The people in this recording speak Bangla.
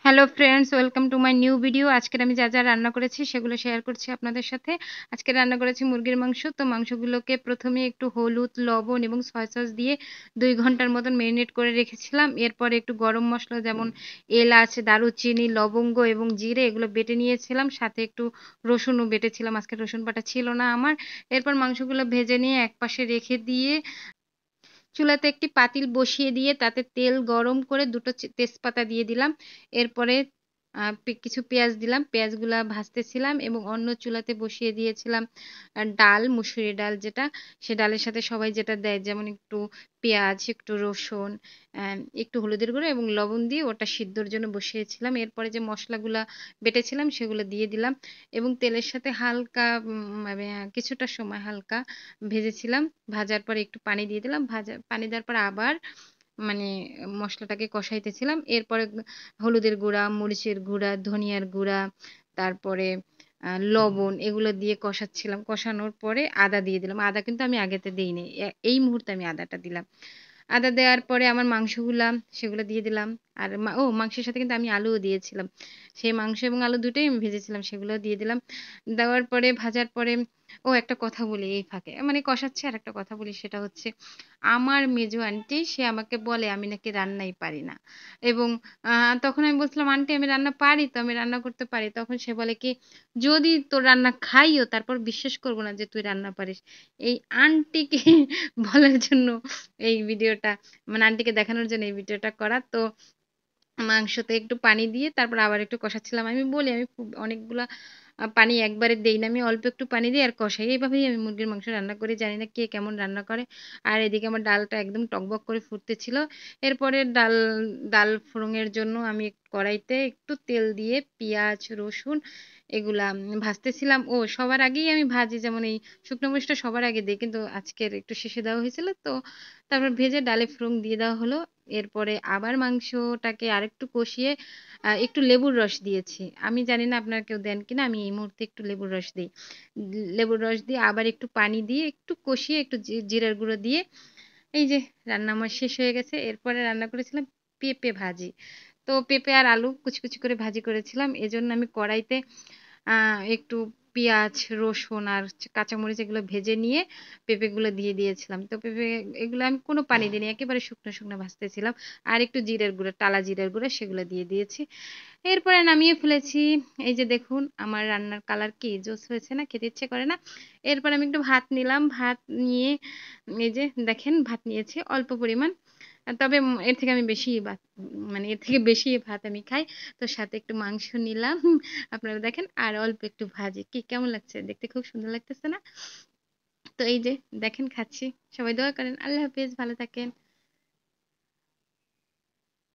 Hello friends, welcome to my new video. আজকের আমি যা যা রান্না করেছি সেগুলো শেয়ার করছি আপনাদের সাথে। আজকে রান্না করেছি মুরগির মাংস। তো মাংসগুলোকে প্রথমে একটু হলুদ, লবণ এবং সয়া সস দিয়ে 2 ঘন্টার মতন ম্যারিনেট করে রেখেছিলাম। এরপরে একটু গরম মশলা যেমন এলাচ, দারুচিনি, লবঙ্গ এবং জিরে এগুলো বেটে নিয়েছিলাম, সাথে একটু রসুনও বেটেছিলাম। আজকে রসুন বাটা ছিল না আমার। এরপর মাংসগুলো ভেজে নিয়ে একপাশে রেখে দিয়ে চুলাতে একটি পাতিল বসিয়ে দিয়ে তাতে তেল গরম করে দুটো তেজপাতা দিয়ে দিলাম। এরপরে কিছু পেঁয়াজ দিলাম, পেঁয়াজগুলা ভাজতেছিলাম এবং অন্য চুলাতে বসিয়ে দিয়েছিলাম ডাল, মুসুরি ডাল যেটা, সে ডালের সাথে সবাই যেটা দেয়, যেমন একটু পেঁয়াজ, একটু রসুন, একটু হলুদের গুঁড়ো এবং লবণ দিয়ে ওটা সিদ্ধর জন্য বসিয়েছিলাম। এরপরে যে মশলাগুলা বেটেছিলাম সেগুলো দিয়ে দিলাম এবং তেলের সাথে হালকা মানে কিছুটা সময় হালকা ভেজেছিলাম। ভাজার পরে একটু পানি দিয়ে দিলাম, পানি দেওয়ার পর আবার মানে মশলাটাকে কষাইতেছিলাম। এরপরে হলুদের গুঁড়া, মরিচের গুঁড়া, ধনিয়ার গুঁড়া, তারপরে লবণ এগুলো দিয়ে কষাচ্ছিলাম। কষানোর পরে আদা দিয়ে দিলাম। আদা কিন্তু আমি আগেতে দিইনি, এই মুহূর্তে আমি আদাটা দিলাম। আদা দেওয়ার পরে আমার মাংসগুলা সেগুলো দিয়ে দিলাম। আর মাংসের সাথে কিন্তু আমি আলুও দিয়েছিলাম। সেই মাংস এবং আলু দুটোই আমি ভেজেছিলাম, সেগুলো দিয়ে দিলাম। দেওয়ার পরে ভাজার পরে একটা কথা বলি এই ফাঁকে, মানে কষাচ্ছে আর একটা কথা বলি, সেটা হচ্ছে আমার মেজো আন্টি সে আমাকে বলে আমি নাকি রান্নাই পারি না। এবং তখন আমি বলছিলাম আন্টি আমি রান্না পারি তো, আমি রান্না করতে পারি। তখন সে বলে কি, যদি তোর রান্না খাইও তারপর বিশ্বাস করবো না যে তুই রান্না পারিস। এই আন্টিকে বলার জন্য এই ভিডিওটা, মানে আন্টিকে দেখানোর জন্য এই ভিডিওটা করা। তো মাংসতে একটু পানি দিয়ে তারপর আবার একটু কষাচ্ছিলাম। আমি বলি আমি খুব অনেকগুলা পানি একবারে দেই না, আমি অল্প একটু পানি দিই আর কষাই। এইভাবেই আমি মুরগির মাংস রান্না করি, জানি না কে কেমন রান্না করে। আর এদিকে আমার ডালটা একদম টকবক করে ফুটতেছিল। এরপরে ডাল ডাল ফোড়নের জন্য আমি কড়াইতে একটু তেল দিয়ে পেঁয়াজ, রসুন এগুলা ভাজতেছিলাম। সবার আগেই আমি ভাজি, যেমন এই শুকনো মরিচটা সবার আগে দিই, কিন্তু আজকের একটু শেষে দেওয়া হয়েছিল। তো তারপর ভেজে ডালে ফোড়ন দিয়ে দেওয়া হলো। এরপরে আবার মাংসটাকে আরেকটু কষিয়ে একটু লেবুর রস দিয়েছি। আমি জানি না আপনারা কেউ দেন কিনা, আমি এই মুহূর্তে একটু লেবুর রস দিই। লেবুর রস দিয়ে আবার একটু পানি দিয়ে একটু কষিয়ে একটু জিরার গুঁড়ো দিয়ে এই যে রান্না আমার শেষ হয়ে গেছে। এরপরে রান্না করেছিলাম পেঁপে ভাজি। তো পেঁপে আর আলু কুচি কুচি করে ভাজি করেছিলাম, এজন্য আমি কড়াইতে একটু পেঁয়াজ, রসুন আর কাঁচামরিচ এগুলো ভেজে নিয়ে পেঁপেগুলো দিয়ে দিয়েছিলাম। তো পেঁপে এগুলো আমি কোনো পানি দিইনি, একেবারে শুকনো শুকনো ভাজতেছিলাম। আর একটু জিরের গুঁড়ো, টালা জিরের গুঁড়ো সেগুলো দিয়ে দিয়েছি। এরপরে নামিয়ে ফেলেছি। এই যে দেখুন আমার রান্নার কালার কি জোস হয়েছে না, খেতে ইচ্ছে করে না? এরপর আমি একটু ভাত নিলাম, ভাত নিয়ে এই যে দেখেন ভাত নিয়েছি অল্প পরিমাণ। তবে এর থেকে আমি বেশি ভাত, মানে এর থেকে বেশি ভাত আমি খাই। তো সাথে একটু মাংস নিলাম, আপনারা দেখেন, আর অল্প একটু ভাজি। কি কেমন লাগছে দেখতে? খুব সুন্দর লাগতেছে না? তো এই যে দেখেন খাচ্ছি। সবাই দোয়া করেন। আল্লাহ হাফেজ, ভালো থাকেন।